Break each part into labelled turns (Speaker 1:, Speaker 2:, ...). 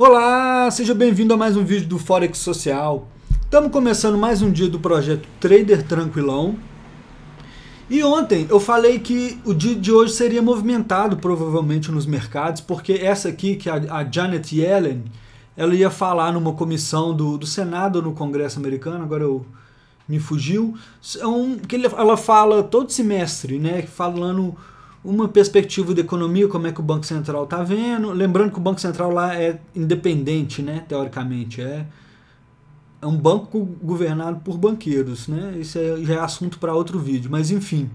Speaker 1: Olá, seja bem-vindo a mais um vídeo do Forex Social. Estamos começando mais um dia do projeto Trader Tranquilão. E ontem eu falei que o dia de hoje seria movimentado provavelmente nos mercados, porque essa aqui, que é a Janet Yellen, ela ia falar numa comissão do Senado no Congresso americano, agora me fugiu, que ela fala todo semestre, né, falando uma perspectiva de economia, como é que o Banco Central está vendo. Lembrando que o Banco Central lá é independente, né, teoricamente. É um banco governado por banqueiros, né? Isso já é assunto para outro vídeo, mas enfim.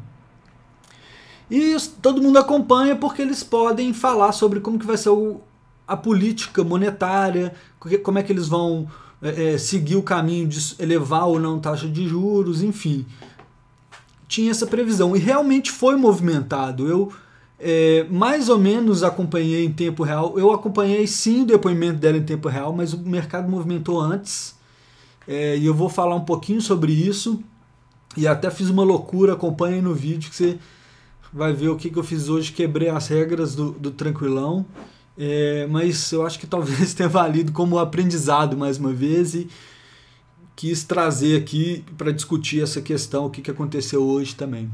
Speaker 1: E todo mundo acompanha porque eles podem falar sobre como que vai ser a política monetária, como é que eles vão seguir o caminho de elevar ou não taxa de juros, enfim. Tinha essa previsão e realmente foi movimentado. Eu mais ou menos acompanhei em tempo real. Eu acompanhei sim o depoimento dela em tempo real, mas o mercado movimentou antes. E eu vou falar um pouquinho sobre isso. E até fiz uma loucura, acompanhe no vídeo que você vai ver o que eu fiz hoje. Quebrei as regras do Tranquilão. Mas eu acho que talvez tenha valido como aprendizado mais uma vez e quis trazer aqui para discutir essa questão, o que aconteceu hoje também.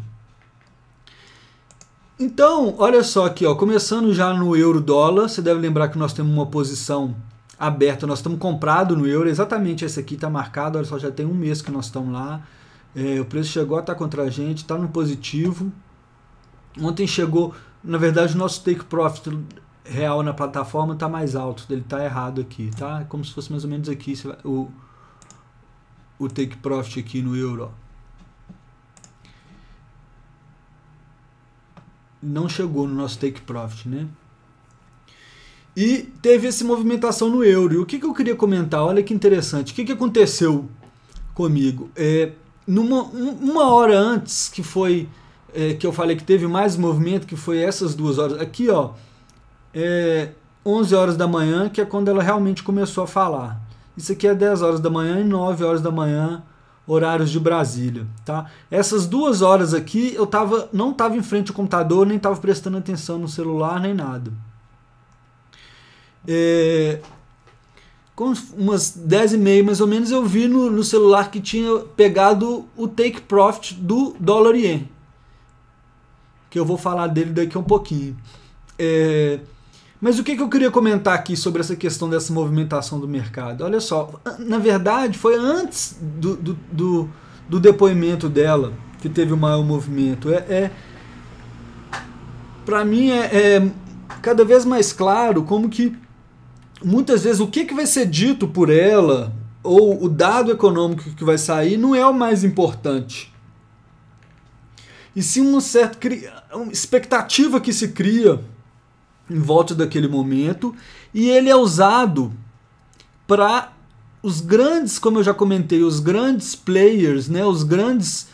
Speaker 1: Então, olha só aqui, ó, começando já no euro-dólar, você deve lembrar que nós temos uma posição aberta, nós estamos comprados no euro, exatamente esse aqui está marcado, olha só, já tem um mês que nós estamos lá, o preço chegou a estar contra a gente, está no positivo. Ontem chegou, na verdade o nosso take profit real na plataforma está mais alto, ele está errado aqui, tá? Como se fosse mais ou menos aqui, o take profit aqui no euro, ó. Não chegou no nosso take profit, né? E teve essa movimentação no euro. E o que eu queria comentar? Olha que interessante. O que aconteceu comigo? Uma hora antes, que foi que eu falei que teve mais movimento, que foi essas 2 horas. Aqui, ó, 11 horas da manhã, que é quando ela realmente começou a falar. Isso aqui é 10 horas da manhã e 9 horas da manhã, horários de Brasília, tá? Essas 2 horas aqui eu não estava em frente ao computador, nem estava prestando atenção no celular, nem nada. Com umas 10h30 mais ou menos eu vi no celular que tinha pegado o take profit do dólar ien, que eu vou falar dele daqui a um pouquinho. Mas o que eu queria comentar aqui sobre essa questão dessa movimentação do mercado? Olha só, na verdade foi antes do depoimento dela que teve o maior movimento. Para mim é cada vez mais claro como que muitas vezes o que vai ser dito por ela ou o dado econômico que vai sair não é o mais importante. E sim uma certa expectativa que se cria em volta daquele momento, e ele é usado para os grandes, como eu já comentei, os grandes players, né, os grandes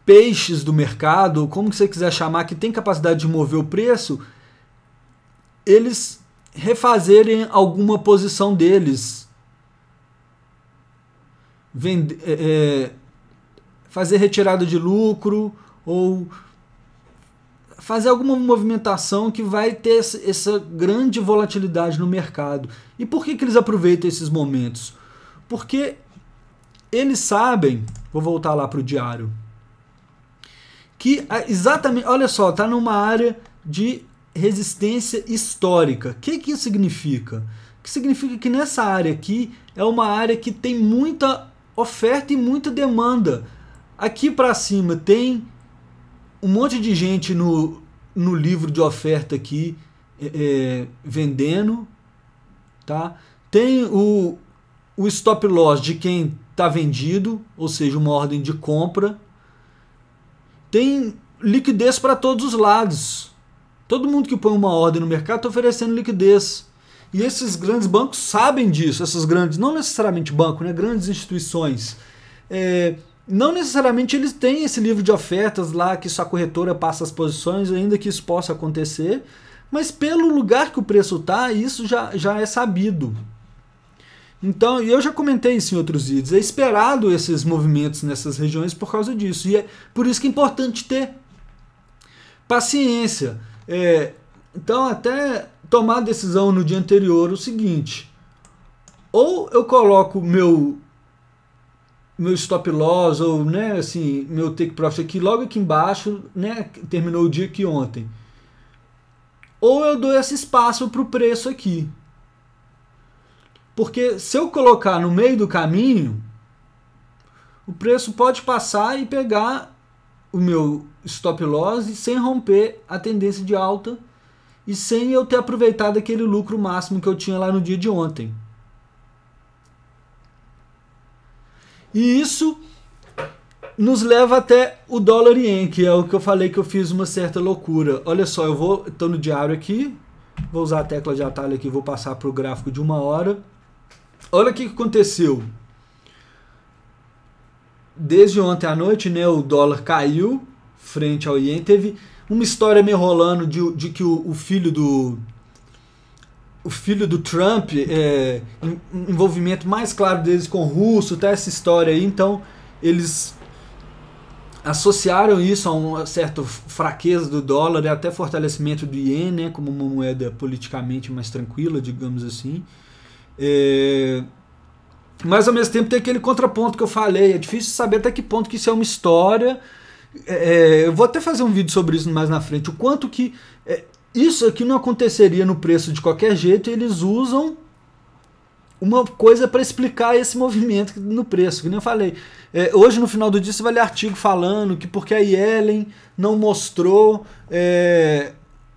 Speaker 1: peixes do mercado, como que você quiser chamar, que tem capacidade de mover o preço, eles refazerem alguma posição deles, fazer retirada de lucro ou fazer alguma movimentação que vai ter essa grande volatilidade no mercado. E por que eles aproveitam esses momentos? Porque eles sabem, vou voltar lá para o diário, que exatamente, olha só, está numa área de resistência histórica. O que isso significa? Que significa que nessa área aqui é uma área que tem muita oferta e muita demanda. Aqui para cima tem um monte de gente no livro de oferta aqui vendendo, tá? Tem o stop loss de quem está vendido, ou seja, uma ordem de compra. Tem liquidez para todos os lados. Todo mundo que põe uma ordem no mercado está oferecendo liquidez. E esses grandes bancos sabem disso, essas grandes, não necessariamente banco, né? Grandes instituições. Não necessariamente eles têm esse livro de ofertas lá que sua corretora passa as posições, ainda que isso possa acontecer, mas pelo lugar que o preço está, isso já é sabido. Então, eu já comentei isso em outros vídeos, é esperado esses movimentos nessas regiões por causa disso, e é por isso que é importante ter paciência. Então, até tomar a decisão no dia anterior o seguinte: ou eu coloco meu stop loss, ou, né, assim, meu take profit aqui, logo aqui embaixo, né, terminou o dia aqui ontem. Ou eu dou esse espaço para o preço aqui. Porque se eu colocar no meio do caminho, o preço pode passar e pegar o meu stop loss sem romper a tendência de alta e sem eu ter aproveitado aquele lucro máximo que eu tinha lá no dia de ontem. E isso nos leva até o dólar ien, que é o que eu falei que eu fiz uma certa loucura. Olha só, estou no diário aqui, vou usar a tecla de atalho aqui, vou passar para o gráfico de 1 hora. Olha o que aconteceu. Desde ontem à noite, né, o dólar caiu frente ao ien. Teve uma história meio rolando de que o filho do Trump, envolvimento mais claro deles com o russo, tá essa história aí. Então eles associaram isso a uma certa fraqueza do dólar e até fortalecimento do ien, né, como uma moeda politicamente mais tranquila, digamos assim. Mas ao mesmo tempo tem aquele contraponto que eu falei, é difícil saber até que ponto que isso é uma história. Eu vou até fazer um vídeo sobre isso mais na frente, o quanto que isso aqui não aconteceria no preço de qualquer jeito, e eles usam uma coisa para explicar esse movimento no preço, que nem eu falei. Hoje no final do dia você vai ler artigo falando que porque a Yellen não mostrou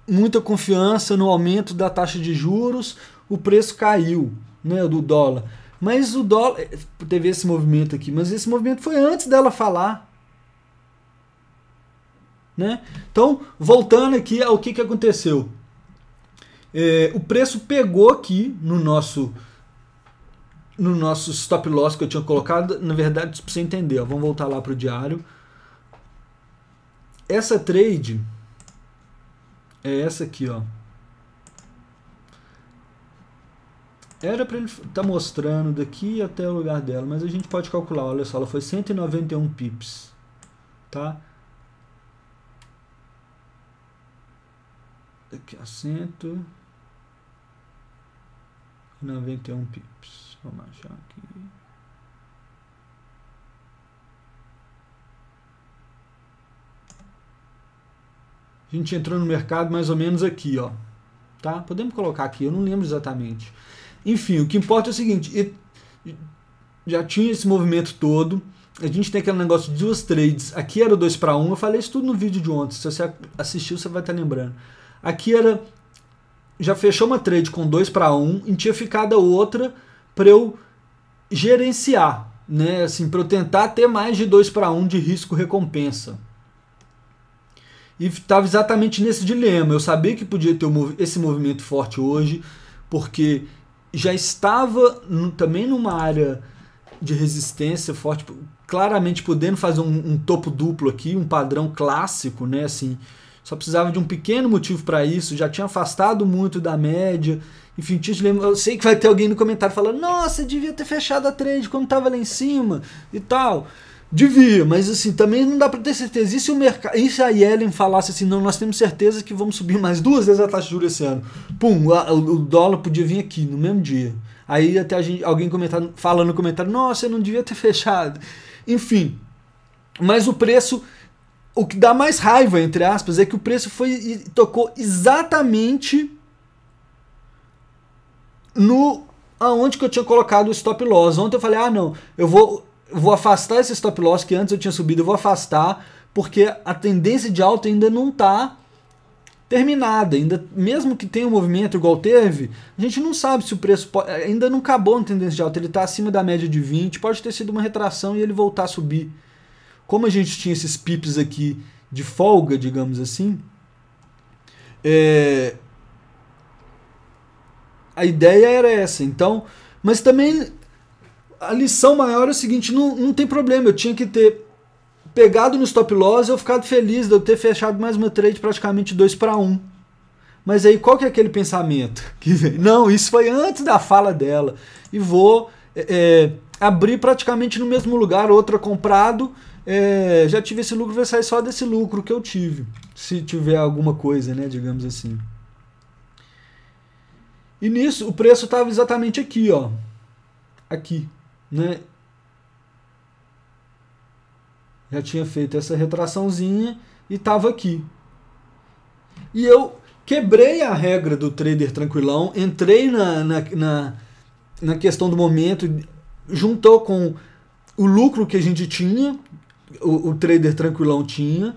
Speaker 1: muita confiança no aumento da taxa de juros, o preço caiu, né, do dólar. Mas o dólar, teve esse movimento aqui, mas esse movimento foi antes dela falar. Né? Então, voltando aqui ao que aconteceu. O preço pegou aqui no nosso stop loss que eu tinha colocado. Na verdade, para você entender, ó, vamos voltar lá para o diário. Essa trade é essa aqui, ó. Era para ele estar mostrando daqui até o lugar dela, mas a gente pode calcular. Olha só, ela foi 191 pips, tá? Aqui a 191 pips. Vamos achar aqui. A gente entrou no mercado mais ou menos aqui, ó. Tá? Podemos colocar aqui, eu não lembro exatamente. Enfim, o que importa é o seguinte, já tinha esse movimento todo, a gente tem aquele negócio de duas trades, aqui era o 2 para 1, eu falei isso tudo no vídeo de ontem, se você assistiu você vai estar lembrando. Aqui já fechou uma trade com 2 para 1 e tinha ficado a outra para eu gerenciar, né, assim, para eu tentar ter mais de 2 para 1 de risco-recompensa. E estava exatamente nesse dilema, eu sabia que podia ter esse movimento forte hoje, porque já estava também numa área de resistência forte, claramente podendo fazer um topo duplo aqui, um padrão clássico, né, assim, só precisava de um pequeno motivo para isso, já tinha afastado muito da média, enfim, eu sei que vai ter alguém no comentário falando, nossa, devia ter fechado a trade quando estava lá em cima e tal. Devia, mas assim, também não dá para ter certeza. E se a Yellen falasse assim, não, nós temos certeza que vamos subir mais 2 vezes a taxa de juros esse ano. Pum, o dólar podia vir aqui no mesmo dia. Aí até alguém falando no comentário, nossa, eu não devia ter fechado. Enfim, mas o preço, o que dá mais raiva, entre aspas, é que o preço tocou exatamente aonde que eu tinha colocado o stop loss. Ontem eu falei, não, eu vou afastar esse stop loss que antes eu tinha subido, eu vou afastar, porque a tendência de alta ainda não está terminada, ainda, mesmo que tenha um movimento igual teve, a gente não sabe se o preço ainda não acabou na tendência de alta, ele está acima da média de 20, pode ter sido uma retração e ele voltar a subir. Como a gente tinha esses pips aqui de folga, digamos assim, a ideia era essa, então, mas também a lição maior é o seguinte, não tem problema, eu tinha que ter pegado no stop loss e eu ficado feliz de eu ter fechado mais uma trade praticamente 2 para 1. Mas aí qual que é aquele pensamento? Não, isso foi antes da fala dela. E vou abrir praticamente no mesmo lugar, outra comprado, já tive esse lucro, vai sair só desse lucro que eu tive. Se tiver alguma coisa, né, digamos assim. E nisso o preço estava exatamente aqui, ó. Aqui, né? Já tinha feito essa retraçãozinha e estava aqui. E eu quebrei a regra do trader tranquilão, entrei na questão do momento, juntou com o lucro que a gente tinha, o trader tranquilão tinha,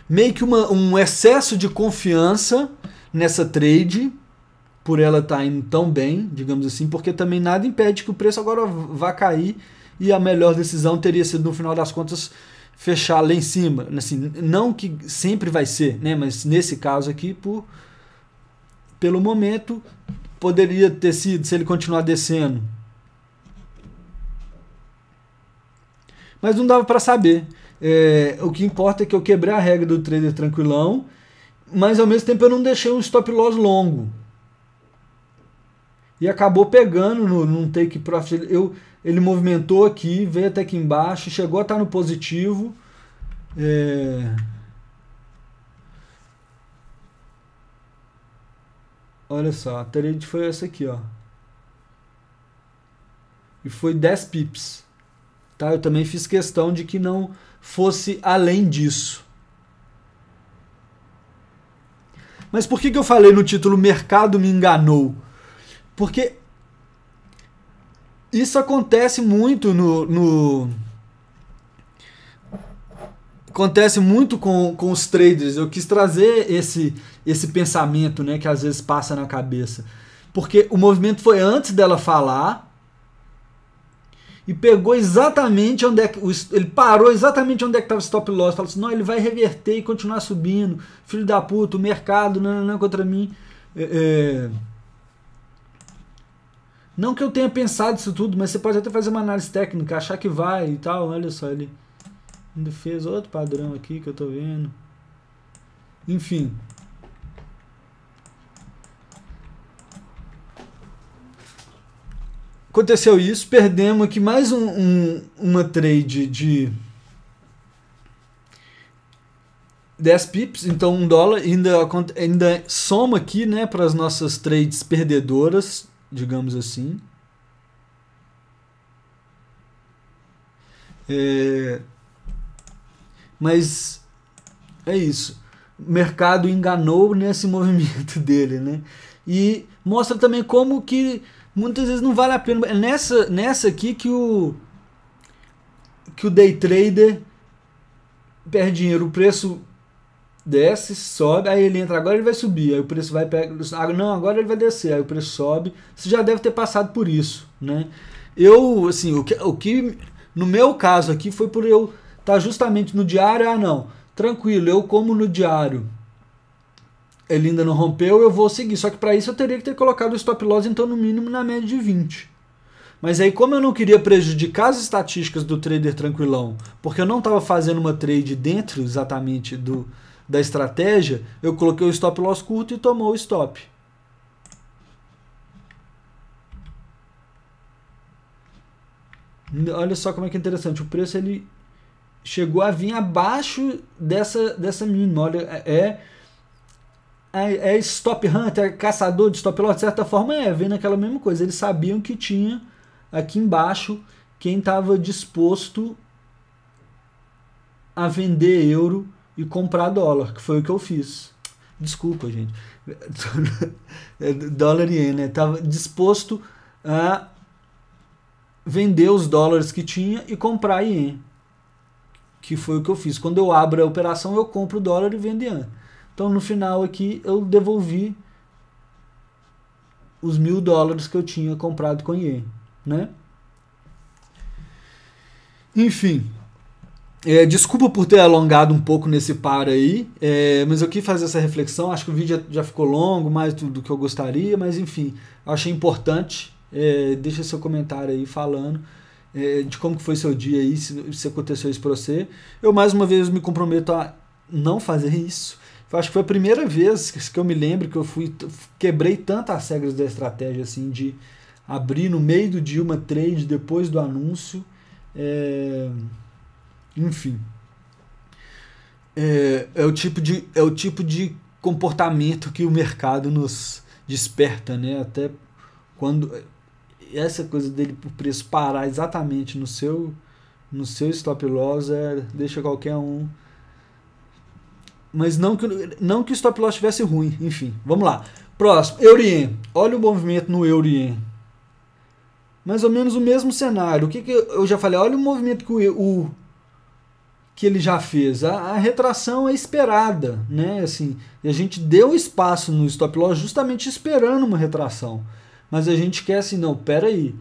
Speaker 1: meio que um excesso de confiança nessa trade, por ela estar indo tão bem, digamos assim, porque também nada impede que o preço agora vá cair e a melhor decisão teria sido, no final das contas, fechar lá em cima. Assim, não que sempre vai ser, né? Mas nesse caso aqui, pelo momento, poderia ter sido, se ele continuar descendo. Mas não dava para saber. O que importa é que eu quebrei a regra do trader tranquilão, mas ao mesmo tempo eu não deixei um stop loss longo. E acabou pegando num take profit. Ele movimentou aqui, veio até aqui embaixo, chegou a estar no positivo. Olha só, a trade foi essa aqui, ó. E foi 10 pips. Tá? Eu também fiz questão de que não fosse além disso. Mas por que eu falei no título "Mercado me enganou"? Porque isso acontece muito acontece muito com os traders. Eu quis trazer esse pensamento, né, que às vezes passa na cabeça. Porque o movimento foi antes dela falar e pegou exatamente onde é que ele parou exatamente onde é que estava o stop loss. Falou assim: não, ele vai reverter e continuar subindo. Filho da puta, o mercado não é contra mim. Não que eu tenha pensado isso tudo, mas você pode até fazer uma análise técnica, achar que vai e tal. Olha só, ele ainda fez outro padrão aqui que eu tô vendo. Enfim. Aconteceu isso, perdemos aqui mais uma trade de 10 pips, então $1, ainda soma aqui, né, para as nossas trades perdedoras, digamos assim. Mas é isso. O mercado enganou nesse movimento dele, né? E mostra também como que muitas vezes não vale a pena. É nessa aqui que o day trader perde dinheiro. O preço desce, sobe, aí ele entra, agora ele vai subir, aí o preço vai não, agora ele vai descer, aí o preço sobe. Você já deve ter passado por isso, né? Eu, assim, o que no meu caso aqui foi por eu estar justamente no diário. Não, tranquilo, eu como no diário ele ainda não rompeu, eu vou seguir. Só que para isso eu teria que ter colocado o stop loss, então, no mínimo na média de 20. Mas aí, como eu não queria prejudicar as estatísticas do trader tranquilão, porque eu não estava fazendo uma trade dentro exatamente da estratégia, eu coloquei o stop loss curto e tomou o stop. Olha só como é que é interessante. O preço ele chegou a vir abaixo dessa mínima. Olha, é stop hunter, é caçador de stop loss, de certa forma vem naquela mesma coisa. Eles sabiam que tinha aqui embaixo quem estava disposto a vender euro e comprar dólar, que foi o que eu fiz. Desculpa, gente. Dólar e ien, né? Estava disposto a vender os dólares que tinha e comprar ien, que foi o que eu fiz. Quando eu abro a operação, eu compro dólar e vendo ien. Então, no final aqui, eu devolvi os $1.000 que eu tinha comprado com ien, né? Enfim, desculpa por ter alongado um pouco nesse par aí, mas eu quis fazer essa reflexão. Acho que o vídeo já ficou longo, mais do que eu gostaria, mas enfim, eu achei importante. Deixa seu comentário aí falando de como que foi seu dia aí, se aconteceu isso para você. Eu mais uma vez me comprometo a não fazer isso. Eu acho que foi a primeira vez que eu me lembro que eu quebrei tantas regras da estratégia, assim, de abrir no meio do dia uma trade depois do anúncio. Enfim, é o tipo de comportamento que o mercado nos desperta, né? Até quando essa coisa dele o preço parar exatamente no seu stop loss deixa qualquer um. Mas não que o stop loss estivesse ruim. Enfim, vamos lá. Próximo, Euro-Yen. Olha o movimento no Euro-Yen. Mais ou menos o mesmo cenário. O que eu já falei? Olha o movimento que ele já fez. A retração é esperada, né? Assim, a gente deu espaço no stop loss justamente esperando uma retração. Mas a gente quer assim, não, pera aí.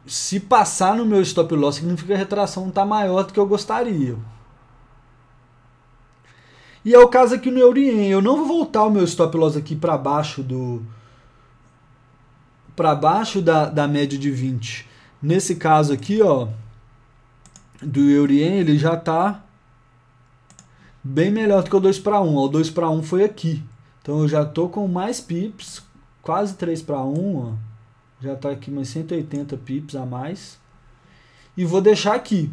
Speaker 1: Se passar no meu stop loss, significa que a retração está maior do que eu gostaria. E é o caso aqui no Euro-Yen. Eu não vou voltar o meu stop loss aqui para baixo da média de 20. Nesse caso aqui, ó, do Euro-Yen, ele já está bem melhor do que o 2:1. O 2:1 foi aqui. Então eu já estou com mais pips, quase 3:1, ó. Já está aqui mais 180 pips a mais. E vou deixar aqui.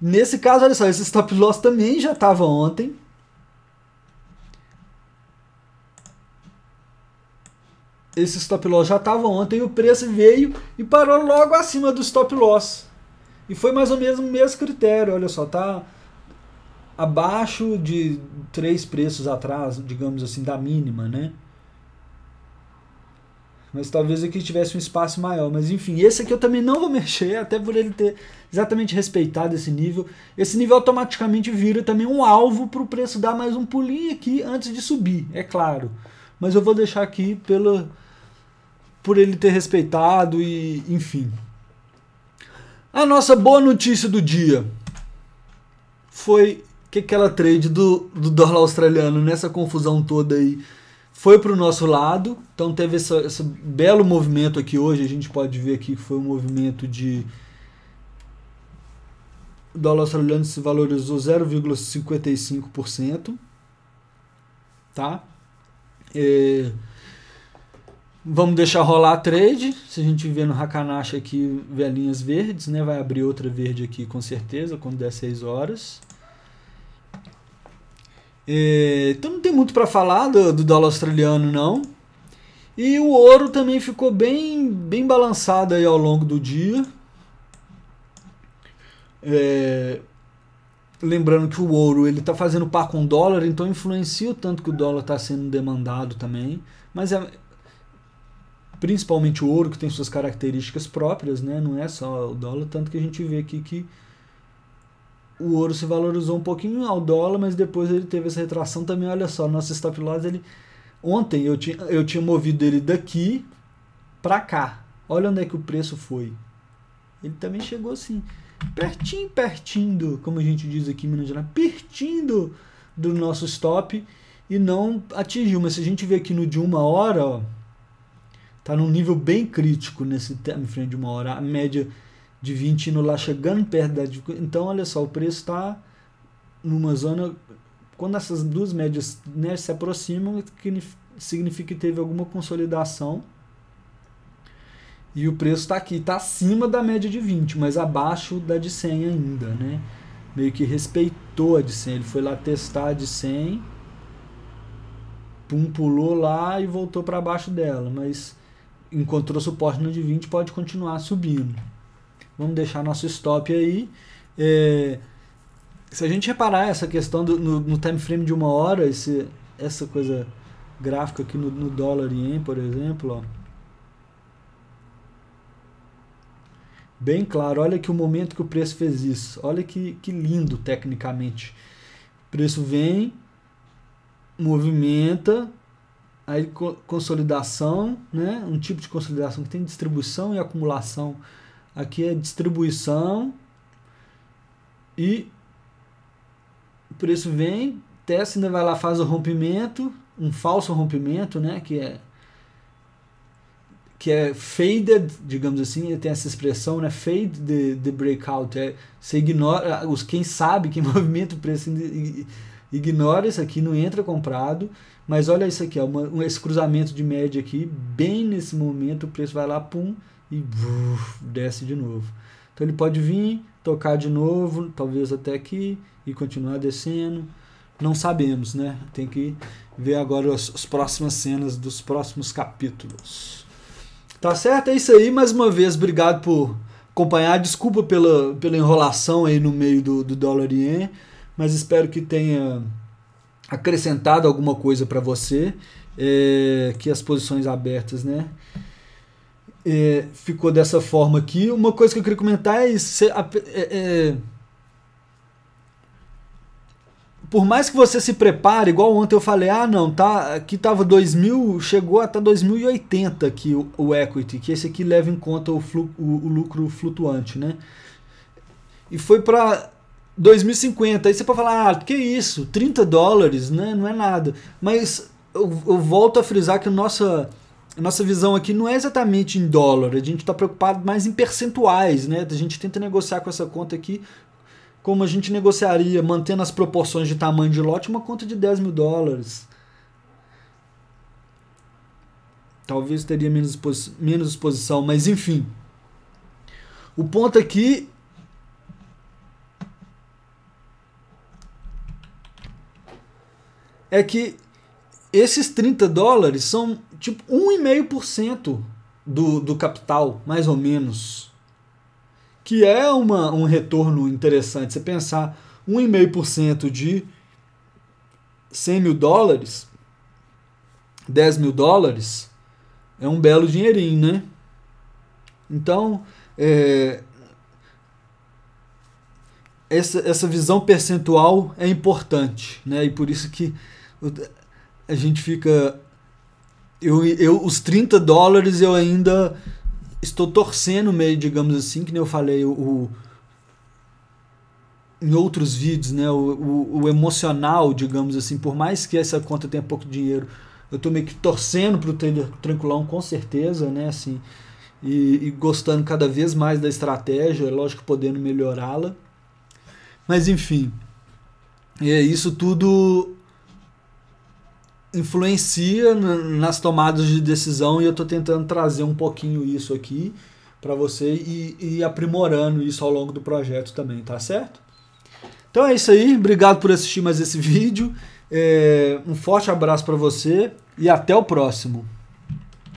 Speaker 1: Nesse caso, olha só, esse stop loss também já estava ontem. Esse stop loss já estava ontem e o preço veio e parou logo acima do stop loss. E foi mais ou menos o mesmo critério, olha só, tá abaixo de 3 preços atrás, digamos assim, da mínima, né? Mas talvez aqui tivesse um espaço maior. Mas enfim, esse aqui eu também não vou mexer, até por ele ter exatamente respeitado esse nível. Esse nível automaticamente vira também um alvo para o preço dar mais um pulinho aqui antes de subir, é claro. Mas eu vou deixar aqui por ele ter respeitado e enfim. A nossa boa notícia do dia foi que aquela trade do dólar australiano nessa confusão toda aí foi para o nosso lado. Então teve esse belo movimento aqui hoje. A gente pode ver aqui que foi um movimento de... O dólar australiano se valorizou 0,55%. Tá? Vamos deixar rolar a trade. Se a gente ver no Hakanashi aqui velhinhas verdes, né? Vai abrir outra verde aqui com certeza quando der 6 horas. Então não tem muito para falar do dólar australiano não. E o ouro também ficou bem balançado aí ao longo do dia. Lembrando que o ouro ele está fazendo par com o dólar, então influencia o tanto que o dólar está sendo demandado também. Mas principalmente o ouro que tem suas características próprias, né? Não é só o dólar, tanto que a gente vê aqui que o ouro se valorizou um pouquinho ao dólar, mas depois ele teve essa retração também. Olha só, nosso stop loss, ontem eu tinha movido ele daqui para cá. Olha onde é que o preço foi. Ele também chegou assim, pertinho, como a gente diz aqui em Minas Gerais, pertinho do nosso stop e não atingiu. Mas se a gente ver aqui no de 1 hora, ó, tá num nível bem crítico nesse time frame de 1 hora. A média de 20 indo lá chegando perto da... Então, olha só, o preço está numa zona... Quando essas duas médias, né, se aproximam, significa que teve alguma consolidação. E o preço está aqui, está acima da média de 20, mas abaixo da de 100 ainda, né? Meio que respeitou a de 100. Ele foi lá testar a de 100, pulou lá e voltou para baixo dela, mas encontrou suporte no de 20, pode continuar subindo. Vamos deixar nosso stop aí. Se a gente reparar essa questão no time frame de 1 hora, essa coisa gráfica aqui no dólar ien, por exemplo, ó, bem claro, olha que o momento que o preço fez isso, olha que lindo tecnicamente. O preço vem, movimenta, aí consolidação, né? Um tipo de consolidação que tem distribuição e acumulação. Aqui é distribuição e o preço vem, testa, ainda vai lá, faz o rompimento, um falso rompimento, né? Que é faded, digamos assim, tem essa expressão, né? Fade the breakout. Você ignora, quem sabe, quem movimenta o preço ignora isso aqui, não entra comprado. Mas olha isso aqui, ó, esse cruzamento de média aqui, bem nesse momento o preço vai lá, pum, e desce de novo. Então ele pode vir, tocar de novo, talvez até aqui, e continuar descendo. Não sabemos, né? Tem que ver agora as próximas cenas dos próximos capítulos. Tá certo? É isso aí. Mais uma vez, obrigado por acompanhar. Desculpa pela enrolação aí no meio do dólar ien, mas espero que tenha acrescentado alguma coisa para você. Que as posições abertas, né? Ficou dessa forma aqui. Uma coisa que eu queria comentar é por mais que você se prepare, igual ontem eu falei, não, tá, aqui tava 2000, chegou até 2080 aqui o equity, que esse aqui leva em conta o lucro flutuante, né? E foi para 2050. Aí você pode falar, que isso, $30, né? Não é nada. Mas eu volto a frisar que a nossa visão aqui não é exatamente em dólar, a gente está preocupado mais em percentuais, né? A gente tenta negociar com essa conta aqui como a gente negociaria, mantendo as proporções de tamanho de lote, uma conta de $10 mil. Talvez teria menos exposição, mas enfim. O ponto aqui é que esses $30 são tipo 1,5% do capital, mais ou menos. Que é um retorno interessante. Você pensar 1,5% de $100 mil, $10 mil, é um belo dinheirinho, né? Então, essa visão percentual é importante, né? E por isso que a gente fica... os $30 eu ainda... estou torcendo meio, digamos assim, que nem eu falei em outros vídeos, né? O emocional, digamos assim, por mais que essa conta tenha pouco dinheiro, eu estou meio que torcendo para o trader tranquilão, com certeza, né? Assim, e gostando cada vez mais da estratégia, lógico, podendo melhorá-la. Mas enfim, isso tudo influencia nas tomadas de decisão, e eu estou tentando trazer um pouquinho isso aqui para você e aprimorando isso ao longo do projeto também, tá certo? Então é isso aí, obrigado por assistir mais esse vídeo, um forte abraço para você e até o próximo.